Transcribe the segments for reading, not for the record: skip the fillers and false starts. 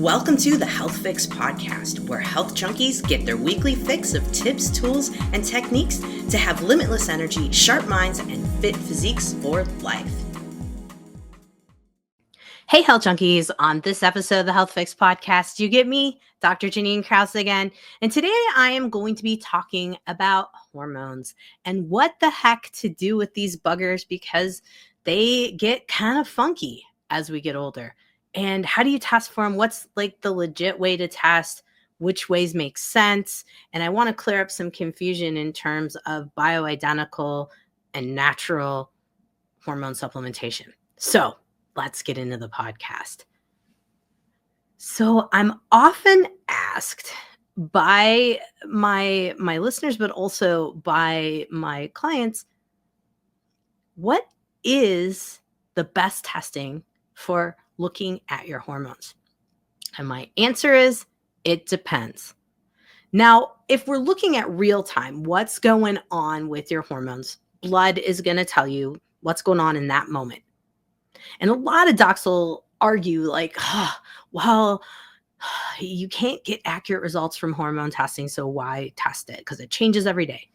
Welcome to the Health Fix podcast, where health junkies get their weekly fix of tips, tools, and techniques to have limitless energy, sharp minds, and fit physiques for life. Hey, health junkies. On this episode of the Health Fix podcast, you get me, Dr. Janine Krause again. And today I am going to be talking about hormones and what the heck to do with these buggers because they get kind of funky as we get older. And how do you test for them? What's like the legit way to test? Which ways make sense? And I want to clear up some confusion in terms of bioidentical and natural hormone supplementation. So let's get into the podcast. So I'm often asked by my listeners, but also by my clients, what is the best testing for looking at your hormones? And my answer is, it depends. Now, if we're looking at real time, what's going on with your hormones, blood is going to tell you what's going on in that moment. And a lot of docs will argue like, well, you can't get accurate results from hormone testing, so why test it? Because it changes every day.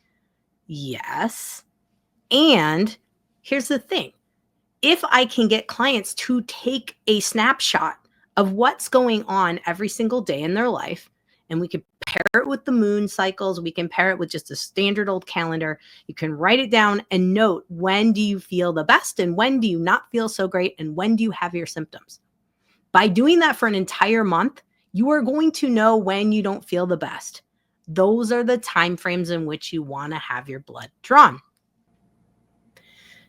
Yes. And here's the thing. If I can get clients to take a snapshot of what's going on every single day in their life, and we can pair it with the moon cycles, we can pair it with just a standard old calendar, you can write it down and note when do you feel the best and when do you not feel so great and when do you have your symptoms. By doing that for an entire month, you are going to know when you don't feel the best. Those are the time frames in which you want to have your blood drawn.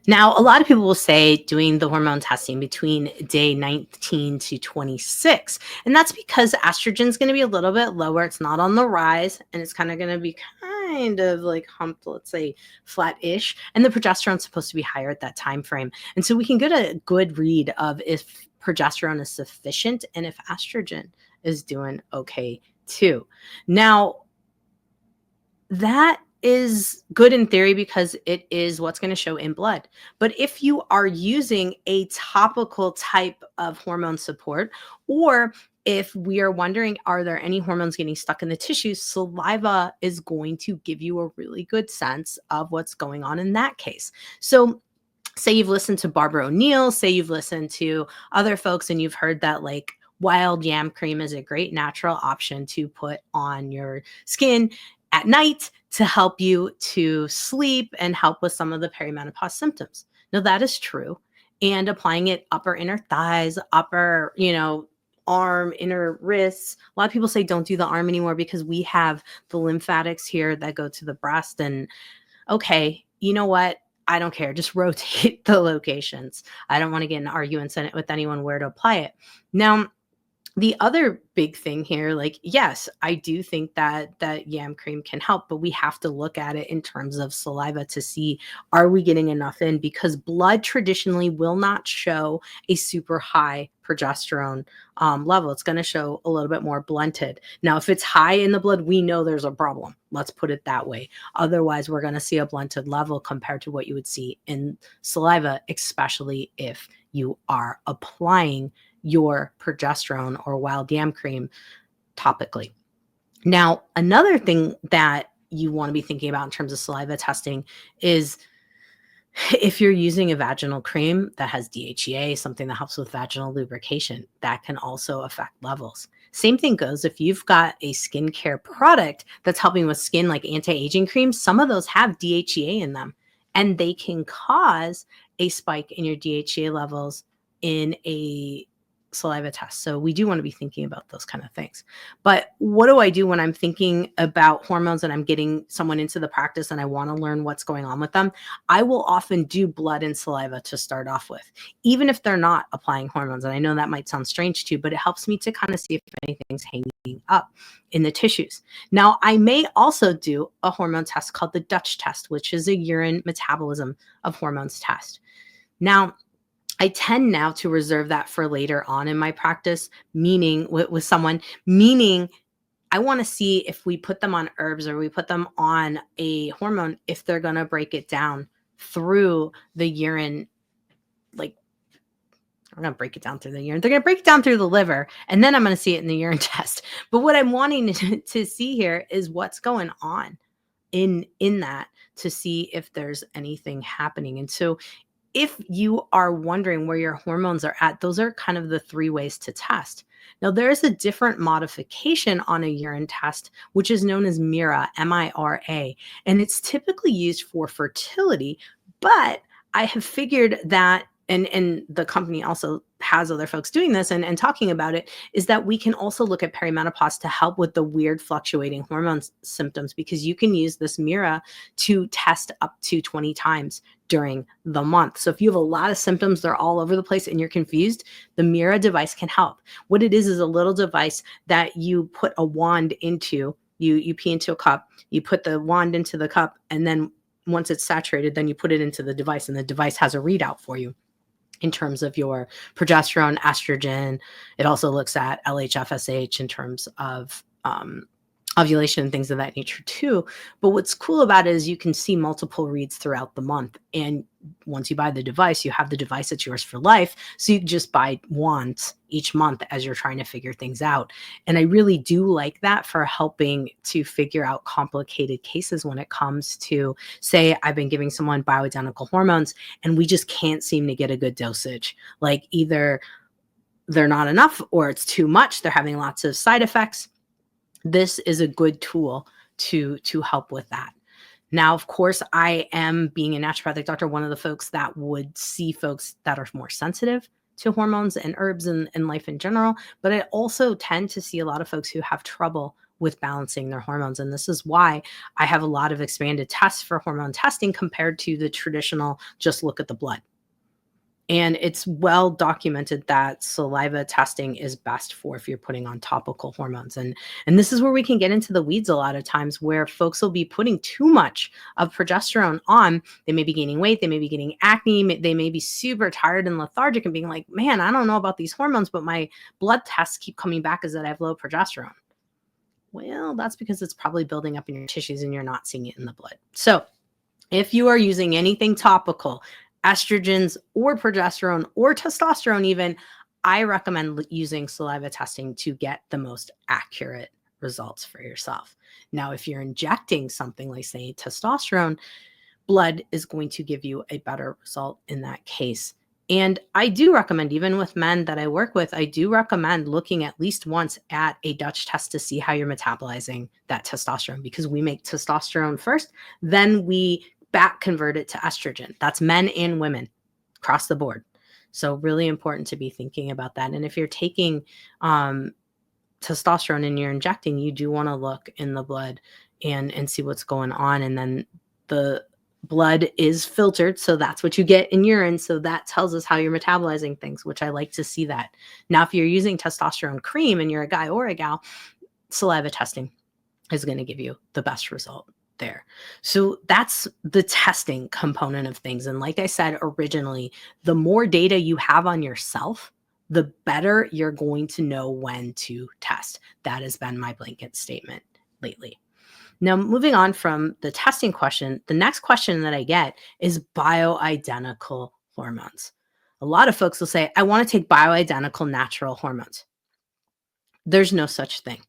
Now, a lot of people will say doing the hormone testing between day 19 to 26, and that's because estrogen is going to be a little bit lower. It's not on the rise, and it's kind of going to be kind of like humped, let's say flat-ish, and the progesterone is supposed to be higher at that time frame. And so we can get a good read of if progesterone is sufficient and if estrogen is doing okay too. Now, that is good in theory because it is what's going to show in blood. But if you are using a topical type of hormone support, or if we are wondering, are there any hormones getting stuck in the tissues, saliva is going to give you a really good sense of what's going on in that case. So say you've listened to Barbara O'Neill, say you've listened to other folks and you've heard that like wild yam cream is a great natural option to put on your skin at night to help you to sleep and help with some of the perimenopause symptoms. Now that is true. And applying it upper inner thighs, upper, arm, inner wrists. A lot of people say don't do the arm anymore because we have the lymphatics here that go to the breast. And okay, you know what? I don't care. Just rotate the locations. I don't want to get in arguments with anyone where to apply it. Now, the other big thing here, like, yes, I do think that yam cream can help, but we have to look at it in terms of saliva to see, are we getting enough in? Because blood traditionally will not show a super high progesterone level. It's going to show a little bit more blunted. Now, if it's high in the blood, we know there's a problem. Let's put it that way. Otherwise, we're going to see a blunted level compared to what you would see in saliva, especially if you are applying your progesterone or wild yam cream topically. Now, another thing that you want to be thinking about in terms of saliva testing is if you're using a vaginal cream that has DHEA, something that helps with vaginal lubrication, that can also affect levels. Same thing goes if you've got a skincare product that's helping with skin, like anti-aging creams, some of those have DHEA in them, and they can cause a spike in your DHEA levels in a saliva test. So we do want to be thinking about those kind of things. But what do I do when I'm thinking about hormones and I'm getting someone into the practice and I want to learn what's going on with them? I will often do blood and saliva to start off with, even if they're not applying hormones. And I know that might sound strange too, but it helps me to kind of see if anything's hanging up in the tissues. Now, I may also do a hormone test called the Dutch test, which is a urine metabolism of hormones test. Now, I tend now to reserve that for later on in my practice, meaning with someone, meaning I want to see if we put them on herbs or we put them on a hormone, if they're going to break it down through the urine, like I'm going to break it down through the urine. They're going to break it down through the liver, and then I'm going to see it in the urine test. But what I'm wanting to see here is what's going on in that, to see if there's anything happening. And so if you are wondering where your hormones are at, those are kind of the three ways to test. Now, there is a different modification on a urine test, which is known as MIRA, MIRA, and it's typically used for fertility. But I have figured that, and the company also has other folks doing this and talking about it, is that we can also look at perimenopause to help with the weird fluctuating hormone symptoms, because you can use this MIRA to test up to 20 times during the month. So if you have a lot of symptoms, they're all over the place and you're confused, the Mira device can help. What it is a little device that you put a wand into. You pee into a cup, you put the wand into the cup, and then once it's saturated, then you put it into the device, and the device has a readout for you in terms of your progesterone, estrogen. It also looks at LH-FSH in terms of ovulation and things of that nature too. But what's cool about it is you can see multiple reads throughout the month. And once you buy the device, you have the device that's yours for life. So you can just buy once each month as you're trying to figure things out. And I really do like that for helping to figure out complicated cases when it comes to, say, I've been giving someone bioidentical hormones and we just can't seem to get a good dosage. Like either they're not enough or it's too much. They're having lots of side effects. This is a good tool to help with that. Now, of course, I am, being a naturopathic doctor, one of the folks that would see folks that are more sensitive to hormones and herbs and life in general. But I also tend to see a lot of folks who have trouble with balancing their hormones. And this is why I have a lot of expanded tests for hormone testing compared to the traditional just look at the blood. And it's well documented that saliva testing is best for if you're putting on topical hormones. And this is where we can get into the weeds a lot of times, where folks will be putting too much of progesterone on. They may be gaining weight, they may be getting acne, they may be super tired and lethargic and being like, man, I don't know about these hormones, but my blood tests keep coming back as that I have low progesterone. Well, that's because it's probably building up in your tissues and you're not seeing it in the blood. So if you are using anything topical, estrogens or progesterone or testosterone even, I recommend using saliva testing to get the most accurate results for yourself. Now, if you're injecting something like, say, testosterone, blood is going to give you a better result in that case. And I do recommend, even with men that I work with, I do recommend looking at least once at a Dutch test to see how you're metabolizing that testosterone, because we make testosterone first, then we back convert it to estrogen. That's men and women across the board. So really important to be thinking about that. And if you're taking testosterone and you're injecting, you do want to look in the blood and see what's going on. And then the blood is filtered, so that's what you get in urine. So that tells us how you're metabolizing things, which I like to see that. Now, if you're using testosterone cream and you're a guy or a gal, saliva testing is going to give you the best result there. So that's the testing component of things. And like I said originally, the more data you have on yourself, the better you're going to know when to test. That has been my blanket statement lately. Now, moving on from the testing question, the next question that I get is bioidentical hormones. A lot of folks will say, I want to take bioidentical natural hormones. There's no such thing.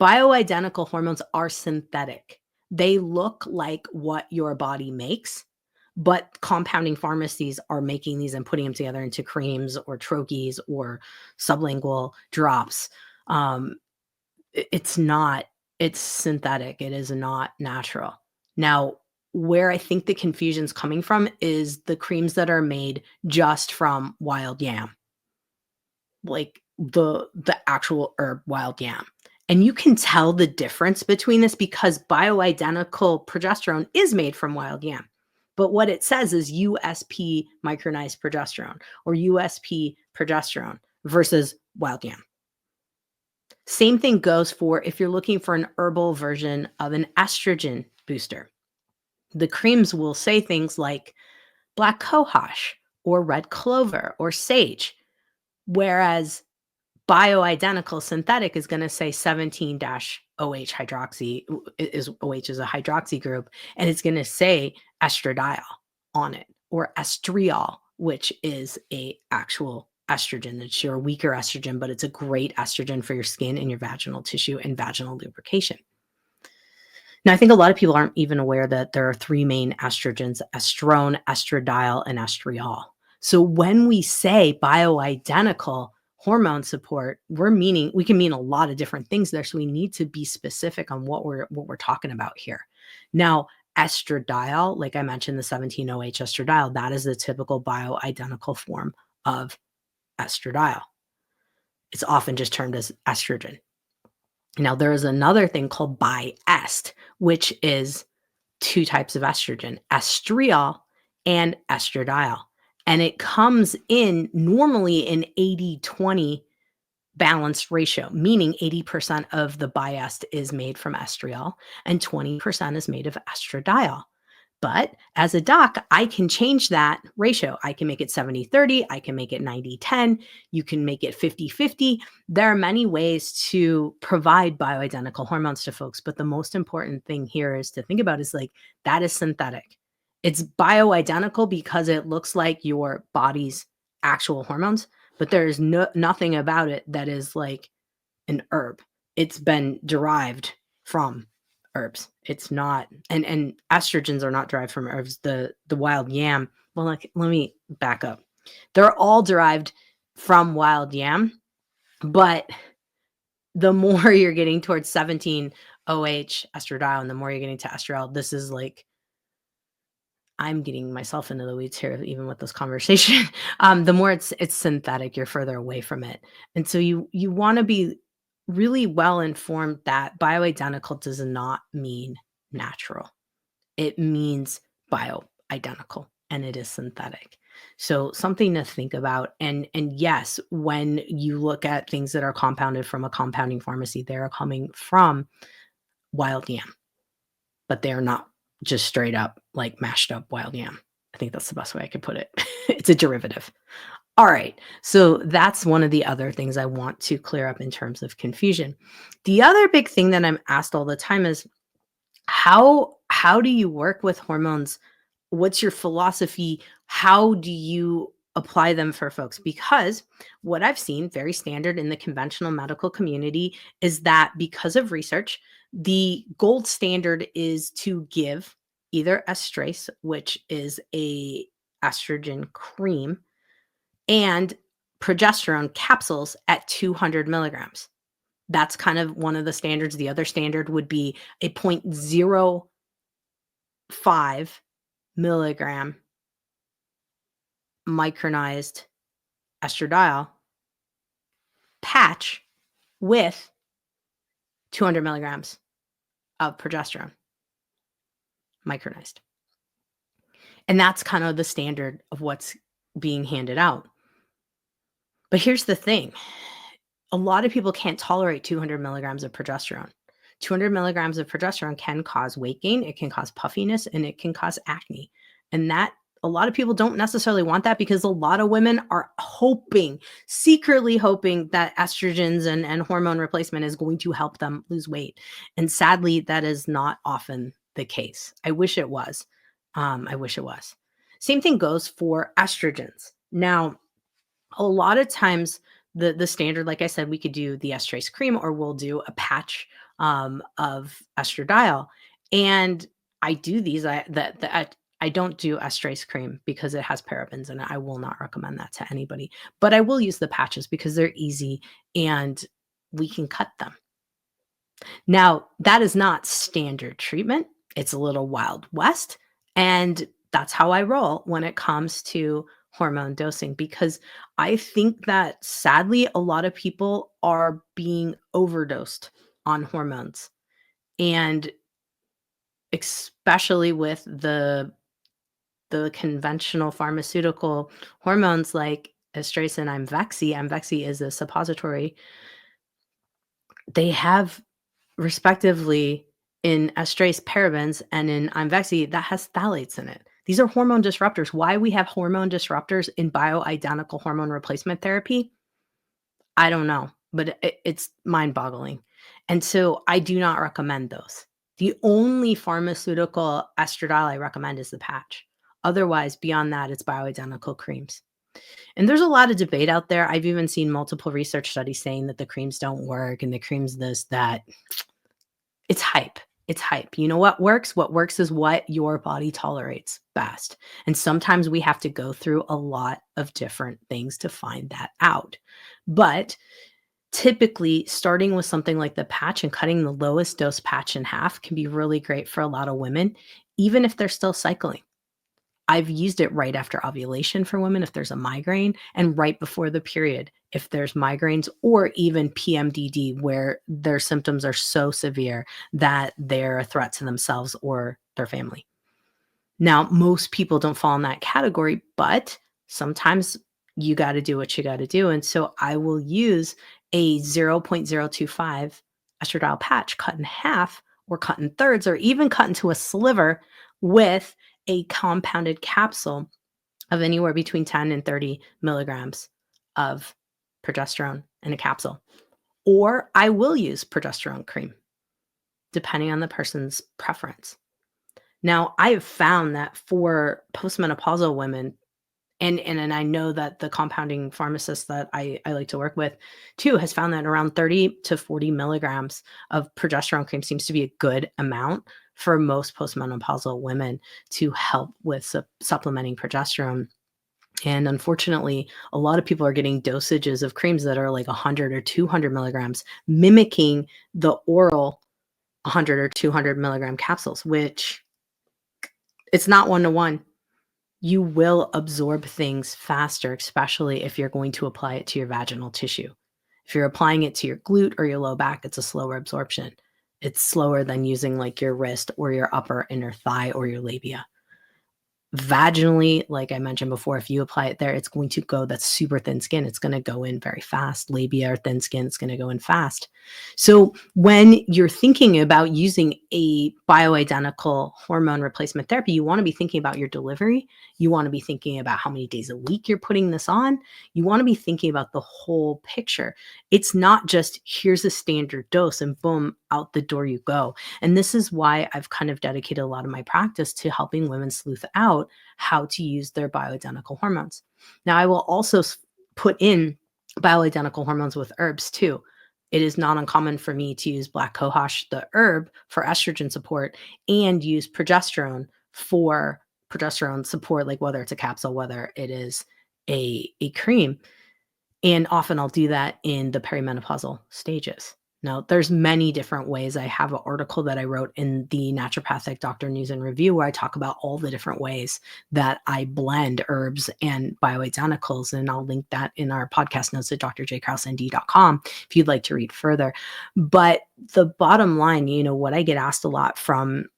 Bioidentical hormones are synthetic. They look like what your body makes, but compounding pharmacies are making these and putting them together into creams or troches or sublingual drops. It's not, it's synthetic. It is not natural. Now, where I think the confusion's coming from is the creams that are made just from wild yam, like the actual herb wild yam. And you can tell the difference between this because bioidentical progesterone is made from wild yam. But what it says is USP micronized progesterone or USP progesterone versus wild yam. Same thing goes for if you're looking for an herbal version of an estrogen booster. The creams will say things like black cohosh or red clover or sage, whereas bioidentical synthetic is going to say 17-OH hydroxy is OH is a hydroxy group, and it's going to say estradiol on it or estriol, which is a actual estrogen. It's your weaker estrogen, but it's a great estrogen for your skin and your vaginal tissue and vaginal lubrication. Now, I think a lot of people aren't even aware that there are three main estrogens: estrone, estradiol, and estriol. So when we say bioidentical hormone support, we can mean a lot of different things there. So we need to be specific on what we're talking about here. Now, estradiol, like I mentioned, the 17-OH estradiol, that is the typical bioidentical form of estradiol. It's often just termed as estrogen. Now, there is another thing called biest, which is two types of estrogen: estriol and estradiol. And it comes in normally in 80-20 balanced ratio, meaning 80% of the biest is made from estriol and 20% is made of estradiol. But as a doc, I can change that ratio. I can make it 70-30. I can make it 90-10. You can make it 50-50. There are many ways to provide bioidentical hormones to folks. But the most important thing here is to think about is like, that is synthetic. It's bioidentical because it looks like your body's actual hormones, but there's nothing about it that is like an herb. It's been derived from herbs. It's not, and estrogens are not derived from herbs. The wild yam. Well, like, let me back up. They're all derived from wild yam, but the more you're getting towards 17-OH estradiol and the more you're getting to estriol, this is like, I'm getting myself into the weeds here, even with this conversation. The more it's synthetic, you're further away from it, and so you want to be really well informed that bioidentical does not mean natural. It means bioidentical, and it is synthetic. So something to think about. And yes, when you look at things that are compounded from a compounding pharmacy, they are coming from wild yam, but they are not just straight up like mashed up wild yam. I think that's the best way I could put it. It's a derivative. All right. So that's one of the other things I want to clear up in terms of confusion. The other big thing that I'm asked all the time is how do you work with hormones? What's your philosophy? How do you apply them for folks? Because what I've seen very standard in the conventional medical community is that because of research, the gold standard is to give either estrase, which is a estrogen cream, and progesterone capsules at 200 milligrams. That's kind of one of the standards. The other standard would be a 0.05 milligram micronized estradiol patch with 200 milligrams of progesterone micronized. And that's kind of the standard of what's being handed out. But here's the thing. A lot of people can't tolerate 200 milligrams of progesterone. 200 milligrams of progesterone can cause weight gain, it can cause puffiness, and it can cause acne. And that a lot of people don't necessarily want that because a lot of women are hoping, secretly hoping that estrogens and hormone replacement is going to help them lose weight. And sadly, that is not often the case. I wish it was. I wish it was. Same thing goes for estrogens. Now, a lot of times the standard, like I said, we could do the estrase cream or we'll do a patch of estradiol. And I do these. I don't do estrase cream because it has parabens in it. I will not recommend that to anybody. But I will use the patches because they're easy and we can cut them. Now, that is not standard treatment. It's a little Wild West. And that's how I roll when it comes to hormone dosing because I think that sadly, a lot of people are being overdosed on hormones. And especially with the conventional pharmaceutical hormones like estrase and Imvexi. Imvexi is a suppository. They have respectively in estrase parabens and in Imvexi that has phthalates in it. These are hormone disruptors. Why we have hormone disruptors in bioidentical hormone replacement therapy, I don't know, but it's mind-boggling. And so I do not recommend those. The only pharmaceutical estradiol I recommend is the patch. Otherwise, beyond that, it's bioidentical creams. And there's a lot of debate out there. I've even seen multiple research studies saying that the creams don't work and the creams this, that. It's hype. It's hype. You know what works? What works is what your body tolerates best. And sometimes we have to go through a lot of different things to find that out. But typically, starting with something like the patch and cutting the lowest dose patch in half can be really great for a lot of women, even if they're still cycling. I've used it right after ovulation for women if there's a migraine, and right before the period if there's migraines, or even PMDD where their symptoms are so severe that they're a threat to themselves or their family. Now, most people don't fall in that category, but sometimes you got to do what you got to do. And so I will use a 0.025 estradiol patch cut in half or cut in thirds or even cut into a sliver with a compounded capsule of anywhere between 10 and 30 milligrams of progesterone in a capsule. Or I will use progesterone cream, depending on the person's preference. Now, I have found that for postmenopausal women, and I know that the compounding pharmacist that I like to work with too has found that around 30 to 40 milligrams of progesterone cream seems to be a good amount for most postmenopausal women to help with supplementing progesterone. And unfortunately, a lot of people are getting dosages of creams that are like 100 or 200 milligrams, mimicking the oral 100 or 200 milligram capsules, which it's not one to one. You will absorb things faster, especially if you're going to apply it to your vaginal tissue. If you're applying it to your glute or your low back, it's a slower absorption. It's slower than using like your wrist or your upper inner thigh or your labia. Vaginally, like I mentioned before, if you apply it there, it's going to go, that's super thin skin. It's going to go in very fast. Labia or thin skin, it's going to go in fast. So when you're thinking about using a bioidentical hormone replacement therapy, you want to be thinking about your delivery. You want to be thinking about how many days a week you're putting this on. You want to be thinking about the whole picture. It's not just here's a standard dose and boom, out the door you go. And this is why I've kind of dedicated a lot of my practice to helping women sleuth out how to use their bioidentical hormones. Now, I will also put in bioidentical hormones with herbs too. It is not uncommon for me to use black cohosh, the herb, for estrogen support and use progesterone for progesterone support, like whether it's a capsule, whether it is a cream. And often I'll do that in the perimenopausal stages. Now, there's many different ways. I have an article that I wrote in the Naturopathic Doctor News and Review where I talk about all the different ways that I blend herbs and bioidenticals, and I'll link that in our podcast notes at drjkrausnd.com if you'd like to read further. But the bottom line, what I get asked a lot from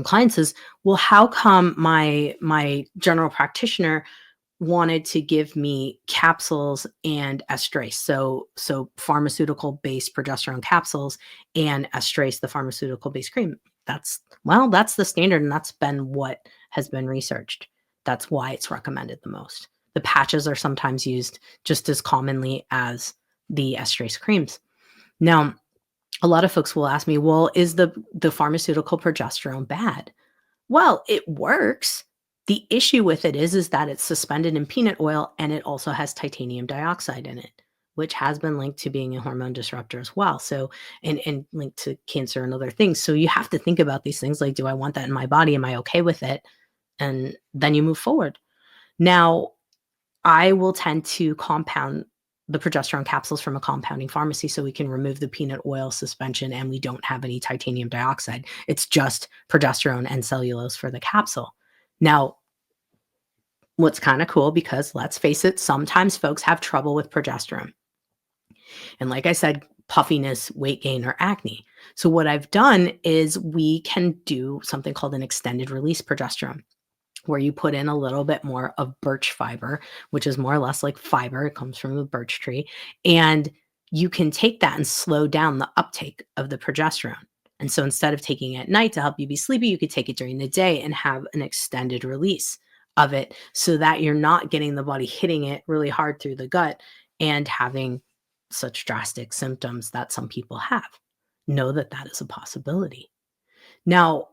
clients is, well, how come my general practitioner wanted to give me capsules and estrase. So pharmaceutical-based progesterone capsules and estrase, the pharmaceutical-based cream. That's the standard, and that's been what has been researched. That's why it's recommended the most. The patches are sometimes used just as commonly as the estrase creams. Now, a lot of folks will ask me, well, is the pharmaceutical progesterone bad? Well, it works. The issue with it is that it's suspended in peanut oil and it also has titanium dioxide in it, which has been linked to being a hormone disruptor as well. So, and linked to cancer and other things. So you have to think about these things like, do I want that in my body? Am I okay with it? And then you move forward. Now, I will tend to compound the progesterone capsules from a compounding pharmacy so we can remove the peanut oil suspension and we don't have any titanium dioxide. It's just progesterone and cellulose for the capsule. Now, what's kind of cool, because let's face it, sometimes folks have trouble with progesterone. And like I said, puffiness, weight gain, or acne. So what I've done is we can do something called an extended release progesterone, where you put in a little bit more of birch fiber, which is more or less like fiber. It comes from the birch tree. And you can take that and slow down the uptake of the progesterone. And so instead of taking it at night to help you be sleepy, you could take it during the day and have an extended release of it so that you're not getting the body hitting it really hard through the gut and having such drastic symptoms that some people have. Know that that is a possibility. Now,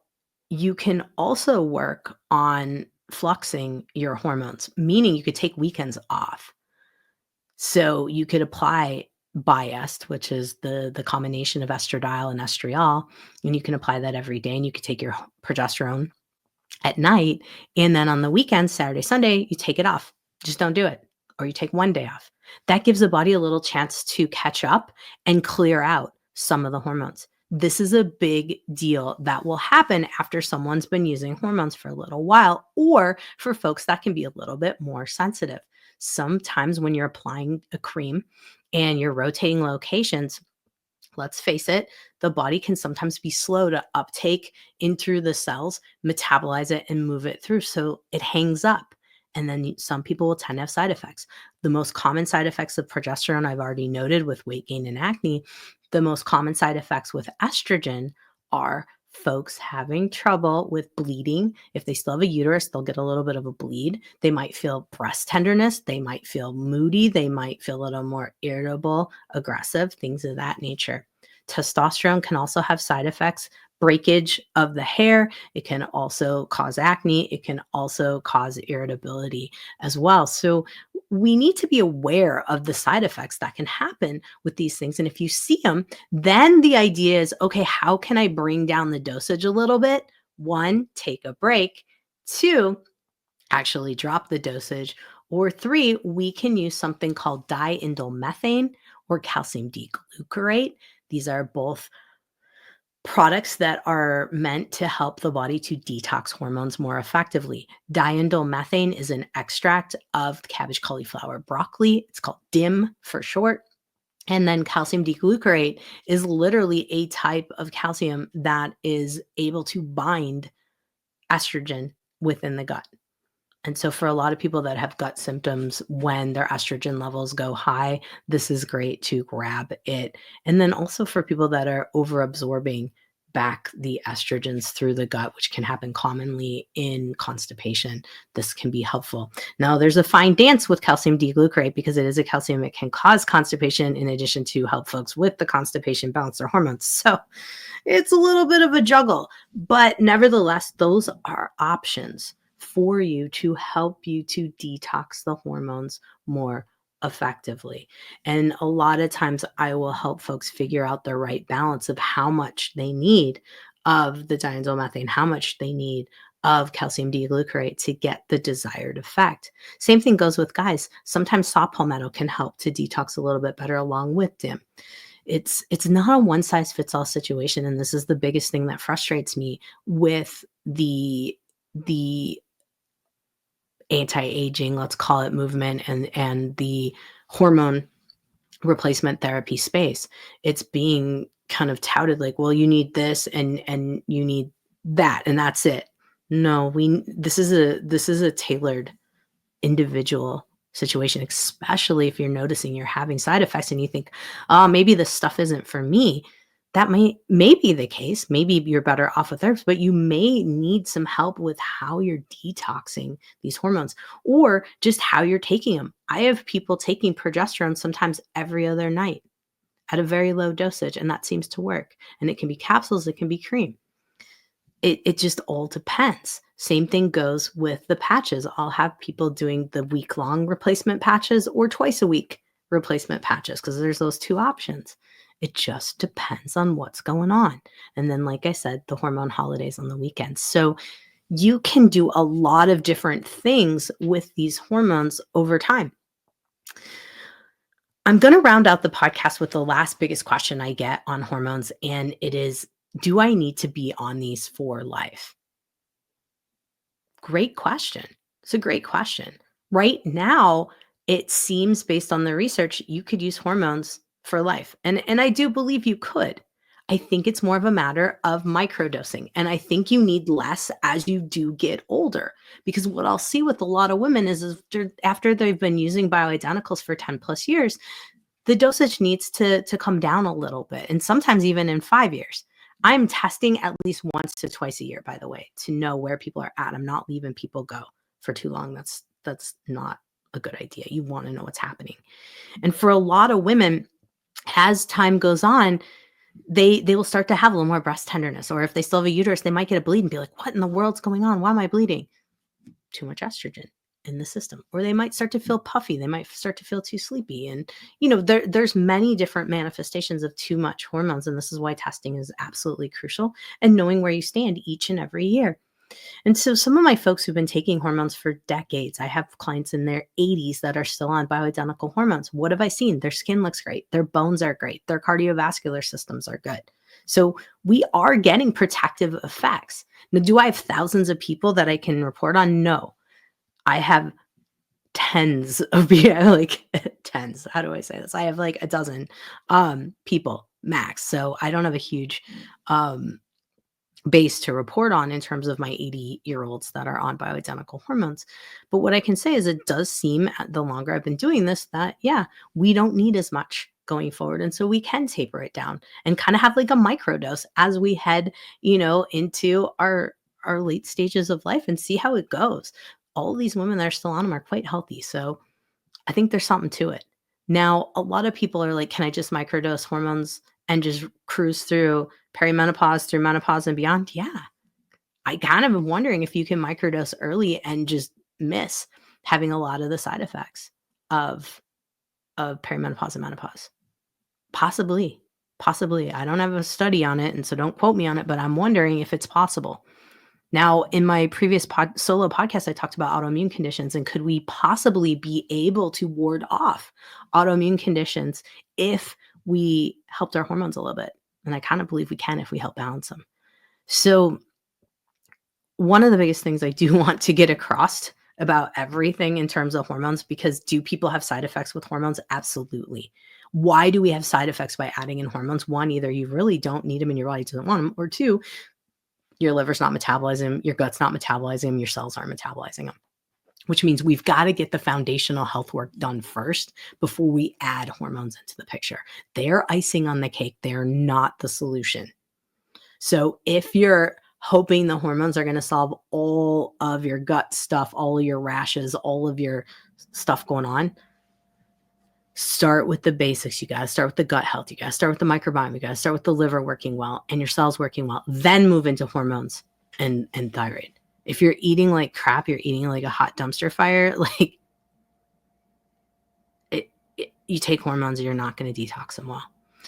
you can also work on fluxing your hormones, meaning you could take weekends off. So you could apply Biest, which is the combination of estradiol and estriol, and you can apply that every day, and you could take your progesterone at night, and then on the weekends, Saturday, Sunday, you take it off. Just don't do it, or you take one day off. That gives the body a little chance to catch up and clear out some of the hormones. This is a big deal that will happen after someone's been using hormones for a little while, or for folks that can be a little bit more sensitive. Sometimes when you're applying a cream and you're rotating locations, let's face it, the body can sometimes be slow to uptake in through the cells, metabolize it, and move it through. So it hangs up. And then some people will tend to have side effects. The most common side effects of progesterone, I've already noted with weight gain and acne. The most common side effects with estrogen are folks having trouble with bleeding. If they still have a uterus, they'll get a little bit of a bleed. They might feel breast tenderness. They might feel moody. They might feel a little more irritable, aggressive, things of that nature. Testosterone can also have side effects, breakage of the hair. It can also cause acne. It can also cause irritability as well. So we need to be aware of the side effects that can happen with these things. And if you see them, then the idea is, okay, how can I bring down the dosage a little bit? One, take a break. Two, actually drop the dosage. Or three, we can use something called diindolylmethane or calcium D-glucarate. These are both products that are meant to help the body to detox hormones more effectively. Diindolylmethane is an extract of cabbage, cauliflower, broccoli. It's called DIM for short. And then calcium D-glucarate is literally a type of calcium that is able to bind estrogen within the gut. And so for a lot of people that have gut symptoms when their estrogen levels go high, this is great to grab it. And then also for people that are overabsorbing back the estrogens through the gut, which can happen commonly in constipation, this can be helpful. Now, there's a fine dance with calcium D-glucarate because it is a calcium. It can cause constipation in addition to help folks with the constipation balance their hormones. So it's a little bit of a juggle, but nevertheless, those are options for you to help you to detox the hormones more effectively. And a lot of times I will help folks figure out the right balance of how much they need of the diindolylmethane, how much they need of calcium D-glucarate to get the desired effect. Same thing goes with guys. Sometimes saw palmetto can help to detox a little bit better along with DIM. It's not a one size fits all situation, and this is the biggest thing that frustrates me with the anti-aging, let's call it, movement and the hormone replacement therapy space. It's being kind of touted like, well, you need this and you need that, and that's it. No, this is a tailored individual situation, especially if you're noticing you're having side effects and you think, oh, maybe this stuff isn't for me. That may be the case. Maybe you're better off with herbs, but you may need some help with how you're detoxing these hormones or just how you're taking them. I have people taking progesterone sometimes every other night at a very low dosage, and that seems to work. And it can be capsules, it can be cream. It just all depends. Same thing goes with the patches. I'll have people doing the week-long replacement patches or twice a week replacement patches because there's those two options. It just depends on what's going on. And then, like I said, the hormone holidays on the weekends. So you can do a lot of different things with these hormones over time. I'm going to round out the podcast with the last biggest question I get on hormones, and it is, do I need to be on these for life? Great question. It's a great question. Right now, it seems based on the research, you could use hormones for life. And I do believe you could. I think it's more of a matter of microdosing. And I think you need less as you do get older. Because what I'll see with a lot of women is after they've been using bioidenticals for 10 plus years, the dosage needs to come down a little bit. And sometimes even in 5 years. I'm testing at least once to twice a year, by the way, to know where people are at. I'm not leaving people go for too long. That's not a good idea. You want to know what's happening. And for a lot of women, as time goes on, they will start to have a little more breast tenderness. Or if they still have a uterus, they might get a bleed and be like, what in the world's going on? Why am I bleeding? too much estrogen in the system, or they might start to feel puffy. They might start to feel too sleepy. And, there's many different manifestations of too much hormones. And this is why testing is absolutely crucial, and knowing where you stand each and every year. And so some of my folks who've been taking hormones for decades, I have clients in their 80s that are still on bioidentical hormones. What have I seen? Their skin looks great. Their bones are great. Their cardiovascular systems are good. So we are getting protective effects. Now, do I have thousands of people that I can report on? No. I have tens of like tens. How do I say this? I have like a dozen people max. So I don't have a huge base to report on in terms of my 80-year-olds that are on bioidentical hormones. But what I can say is it does seem, the longer I've been doing this, that, yeah, we don't need as much going forward. And so we can taper it down and kind of have like a microdose as we head, into our late stages of life, and see how it goes. All these women that are still on them are quite healthy. So I think there's something to it. Now, a lot of people are like, can I just microdose hormones and just cruise through perimenopause, through menopause and beyond? Yeah. I kind of am wondering if you can microdose early and just miss having a lot of the side effects of perimenopause and menopause. Possibly. Possibly. I don't have a study on it, and so don't quote me on it, but I'm wondering if it's possible. Now, in my previous solo podcast, I talked about autoimmune conditions, and could we possibly be able to ward off autoimmune conditions if we helped our hormones a little bit? And I kind of believe we can if we help balance them. So one of the biggest things I do want to get across about everything in terms of hormones, because do people have side effects with hormones? Absolutely. Why do we have side effects by adding in hormones? One, either you really don't need them and your body doesn't want them, or two, your liver's not metabolizing them, your gut's not metabolizing them, your cells aren't metabolizing them, which means we've got to get the foundational health work done first before we add hormones into the picture. They're icing on the cake. They're not the solution. So if you're hoping the hormones are going to solve all of your gut stuff, all of your rashes, all of your stuff going on, start with the basics. You got to start with the gut health. You got to start with the microbiome. You got to start with the liver working well and your cells working well, then move into hormones and thyroid. If you're eating like crap, you're eating like a hot dumpster fire, like you take hormones and you're not going to detox them well.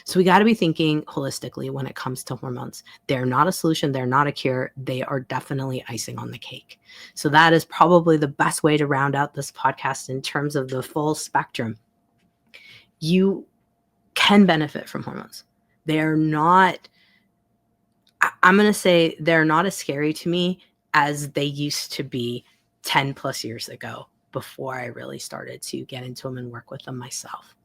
So we got to be thinking holistically when it comes to hormones. They're not a solution. They're not a cure. They are definitely icing on the cake. So that is probably the best way to round out this podcast in terms of the full spectrum. You can benefit from hormones. They're not, I'm going to say they're not as scary to me as they used to be 10 plus years ago before I really started to get into them and work with them myself.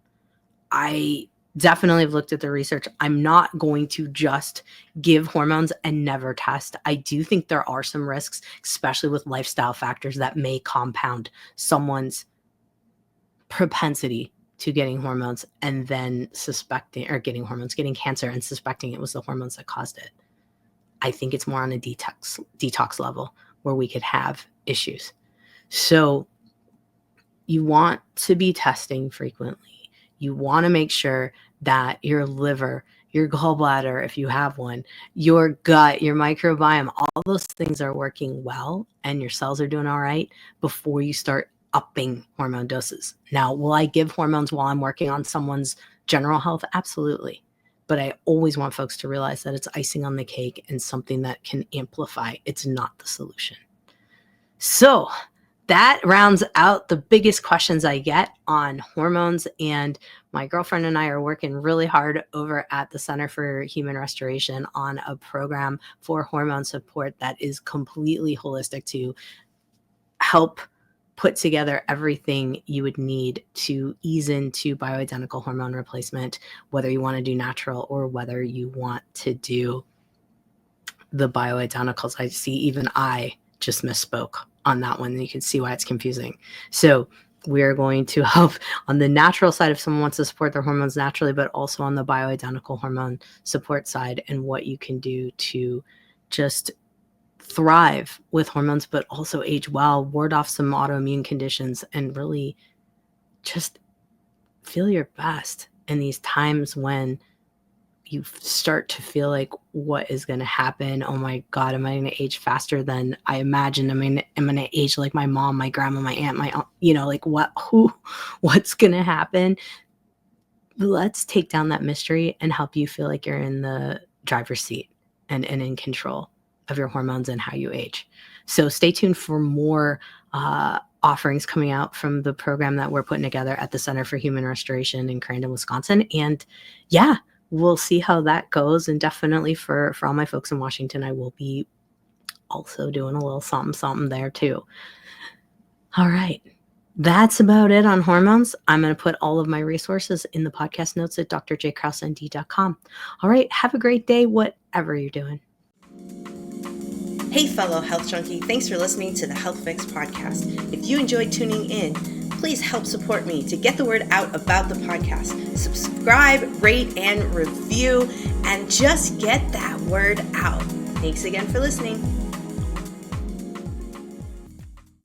I definitely have looked at the research. I'm not going to just give hormones and never test. I do think there are some risks, especially with lifestyle factors that may compound someone's propensity to getting hormones and then getting cancer and suspecting it was the hormones that caused it. I think it's more on a detox level where we could have issues. So you want to be testing frequently. You want to make sure that your liver, your gallbladder, if you have one, your gut, your microbiome, all those things are working well and your cells are doing all right before you start upping hormone doses. Now, will I give hormones while I'm working on someone's general health? Absolutely. But I always want folks to realize that it's icing on the cake and something that can amplify. It's not the solution. So that rounds out the biggest questions I get on hormones. And my girlfriend and I are working really hard over at the Center for Human Restoration on a program for hormone support that is completely holistic to help put together everything you would need to ease into bioidentical hormone replacement, whether you want to do natural or whether you want to do the bioidenticals. I see even I just misspoke on that one. You can see why it's confusing. So we're going to help on the natural side if someone wants to support their hormones naturally, but also on the bioidentical hormone support side and what you can do to just thrive with hormones, but also age well, ward off some autoimmune conditions, and really just feel your best in these times when you start to feel like, what is going to happen? Oh my God, am I going to age faster than I imagined? I mean, am I going to age like my mom, my grandma, my aunt, my aunt, like what's going to happen? Let's take down that mystery and help you feel like you're in the driver's seat and in control of your hormones and how you age. So stay tuned for more offerings coming out from the program that we're putting together at the Center for Human Restoration in Crandon, Wisconsin. And yeah, we'll see how that goes. And definitely for all my folks in Washington, I will be also doing a little something there too. All right. That's about it on hormones. I'm going to put all of my resources in the podcast notes at drjkrausend.com. All right. Have a great day, whatever you're doing. Hey, fellow health junkie. Thanks for listening to the Health Fix podcast. If you enjoyed tuning in, please help support me to get the word out about the podcast. Subscribe, rate, and review, and just get that word out. Thanks again for listening.